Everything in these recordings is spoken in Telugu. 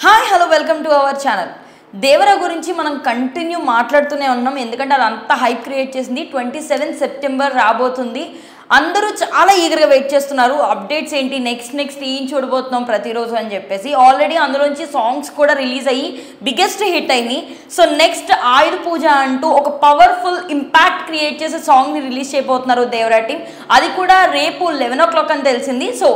Hi hello welcome to our channel. Devara గురించి మనం కంటిన్యూ మాట్లాడుతూనే ఉన్నాం, ఎందుకంటే అది అంత హైప్ క్రియేట్ చేసింది. 27 సెప్టెంబర్ రాబోతుంది. అందరూ చాలా ఈగర్గా వెయిట్ చేస్తున్నారు. అప్డేట్స్ ఏంటి, నెక్స్ట్ ఏం చూడబోతున్నాం ప్రతిరోజు అని చెప్పేసి. ఆల్రెడీ అందులోంచి సాంగ్స్ కూడా రిలీజ్ అయ్యి బిగ్గెస్ట్ హిట్ అయింది. సో నెక్స్ట్ ఆయుధ పూజ అంటూ ఒక పవర్ఫుల్ ఇంపాక్ట్ క్రియేట్ చేసే సాంగ్ని రిలీజ్ చేయబోతున్నారు దేవరా టీమ్. అది కూడా రేపు 11 o'clock అని తెలిసింది. సో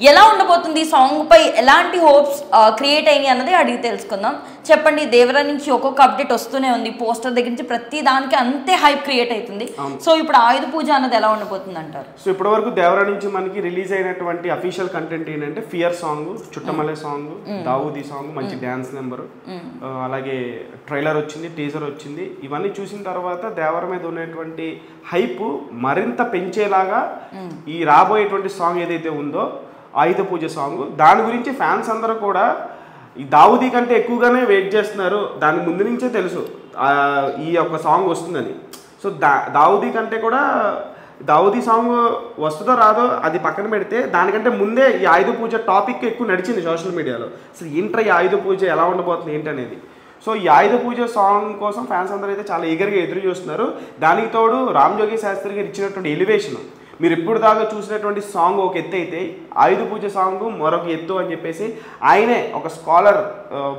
ఎలా ఉండబోతుంది, సాంగ్ పై ఎలాంటి హోప్స్ క్రియేట్ అయినాయి అన్నది అడిగి తెలుసుకుందాం. చెప్పండి, దేవరా నుంచి ఒక్కొక్క అప్డేట్ వస్తూనే ఉంది. పోస్టర్ దగ్గర నుంచి ప్రతి దానికి అంతే హైప్ క్రియేట్ అవుతుంది. సో ఇప్పుడు ఆయుధ పూజ అన్నది ఎలా ఉండబోతుంది అంటారు? సో ఇప్పటి వరకు దేవరా నుంచి మనకి రిలీజ్ అయినటువంటి అఫీషియల్ కంటెంట్ ఏంటంటే fear song, Chuttamalle song, Dawoodi song, మంచి డ్యాన్స్ నెంబర్, అలాగే ట్రైలర్ వచ్చింది, టీజర్ వచ్చింది. ఇవన్నీ చూసిన తర్వాత దేవరా మీద ఉన్నటువంటి హైప్ మరింత పెంచేలాగా ఈ రాబోయేటువంటి సాంగ్ ఏదైతే ఉందో ఆయుధ పూజ సాంగ్, దాని గురించి ఫ్యాన్స్ అందరూ కూడా ఈ దావూదీ కంటే ఎక్కువగానే వెయిట్ చేస్తున్నారు. దాని ముందు నుంచే తెలుసు ఈ యొక్క సాంగ్ వస్తుందని. సో దావూదీ కంటే కూడా దావూదీ సాంగ్ వస్తుందో రాదో అది పక్కన పెడితే, దానికంటే ముందే ఈ ఆయుధ పూజ టాపిక్ ఎక్కువ నడిచింది సోషల్ మీడియాలో. అసలు ఏంట్రా ఈ ఆయుధ పూజ ఎలా ఉండబోతుంది ఏంటనేది. సో ఈ ఆయుధ పూజ సాంగ్ కోసం ఫ్యాన్స్ అందరూ అయితే చాలా ఈగర్గా ఎదురు చూస్తున్నారు. దానికి తోడు రామ్ జోగి శాస్త్రి గారు ఇచ్చినటువంటి ఎలివేషన్, మీరు ఇప్పుడు దాకా చూసినటువంటి సాంగ్ ఒక ఎత్తు అయితే ఆయుధ పూజ సాంగ్ మరొక ఎత్తు అని చెప్పేసి ఆయనే ఒక స్కాలర్,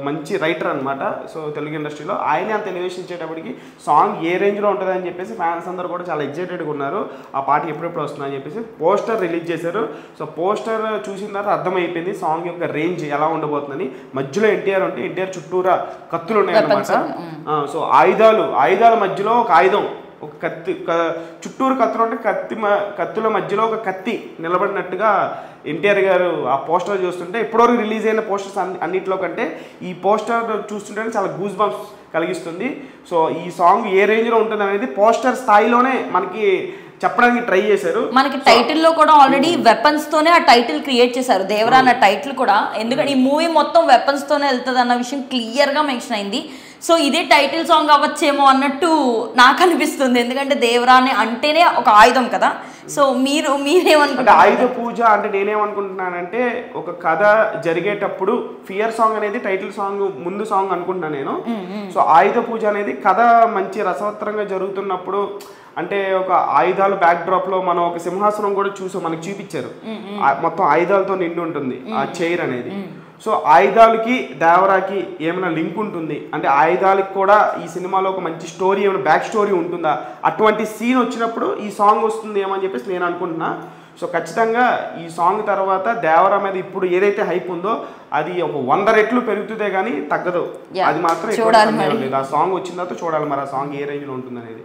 మంచి రైటర్ అనమాట. సో తెలుగు ఇండస్ట్రీలో ఆయనే అంత ఎలివేషన్ ఇచ్చేటప్పటికి సాంగ్ ఏ రేంజ్లో ఉంటుంది అని చెప్పేసి ఫ్యాన్స్ అందరూ కూడా చాలా ఎగ్జైటెడ్గా ఉన్నారు. ఆ పాట ఎప్పుడెప్పుడు వస్తుందని చెప్పేసి పోస్టర్ రిలీజ్ చేశారు. సో పోస్టర్ చూసిన తర్వాత అర్థమైపోయింది సాంగ్ యొక్క రేంజ్ ఎలా ఉండబోతుందని. మధ్యలో ఎన్టీఆర్ ఉంటే ఎన్టీఆర్ చుట్టూరా కత్తులు ఉన్నాయన్నమాట. సో ఆయుధాల మధ్యలో ఒక ఆయుధం, ఒక కత్తి, చుట్టూరు కత్తులు ఉంటే కత్తుల మధ్యలో ఒక కత్తి నిలబడినట్టుగా ఎన్టీఆర్ గారు ఆ పోస్టర్ చూస్తుంటే, ఇప్పటివరకు రిలీజ్ అయిన పోస్టర్స్ అన్నింటిలో కంటే ఈ పోస్టర్ చూస్తుంటే చాలా గూస్ బంప్స్ కలిగిస్తుంది. సో ఈ సాంగ్ ఏ రేంజ్లో ఉంటుంది అనేది పోస్టర్ స్థాయిలోనే మనకి చెప్పడానికి ట్రై చేశారు. మనకి టైటిల్ లో కూడా ఆల్రెడీ వెపన్స్ తోనే ఆ టైటిల్ క్రియేట్ చేశారు, దేవరా అన్న టైటిల్ కూడా. ఎందుకంటే ఈ మూవీ మొత్తం వెపన్స్ తోనే వెళ్తుంది అన్న విషయం క్లియర్ గా మెన్షన్ అయింది. సో ఇదే టైటిల్ సాంగ్ అవ్వచ్చేమో అన్నట్టు నాకు అనిపిస్తుంది, ఎందుకంటే దేవరా అంటేనే ఒక ఆయుధం కదా. సో మీరేమనుకుంటారు? ఆయుధ పూజ అంటే నేనేమనుకుంటున్నానంటే, ఒక కథ జరిగేటప్పుడు ఫియర్ సాంగ్ అనేది టైటిల్ సాంగ్ ముందు సాంగ్ అనుకుంటున్నాను నేను. సో ఆయుధ పూజ అనేది కథ మంచి రసవత్తరంగా జరుగుతున్నప్పుడు, అంటే ఒక ఆయుధాల బ్యాక్ డ్రాప్ లో మనం ఒక సింహాసనం కూడా మనకి చూపించారు, మొత్తం ఆయుధాలతో నిండి ఉంటుంది ఆ చైర్ అనేది. సో ఆయుధాలకి దేవరాకి ఏమైనా లింక్ ఉంటుంది అంటే, ఆయుధాలకి కూడా ఈ సినిమాలో ఒక మంచి స్టోరీ, ఏమైనా బ్యాక్ స్టోరీ ఉంటుందా, అటువంటి సీన్ వచ్చినప్పుడు ఈ సాంగ్ వస్తుంది ఏమని చెప్పేసి నేను అనుకుంటున్నా. సో ఖచ్చితంగా ఈ సాంగ్ తర్వాత దేవరా మీద ఇప్పుడు ఏదైతే హైప్ ఉందో అది ఒక 100 రెట్లు పెరుగుతుందే కానీ తగ్గదు. అది మాత్రం లేదు. ఆ సాంగ్ వచ్చిన తర్వాత చూడాలి మరి ఆ సాంగ్ ఏ రేంజ్లో ఉంటుంది అనేది.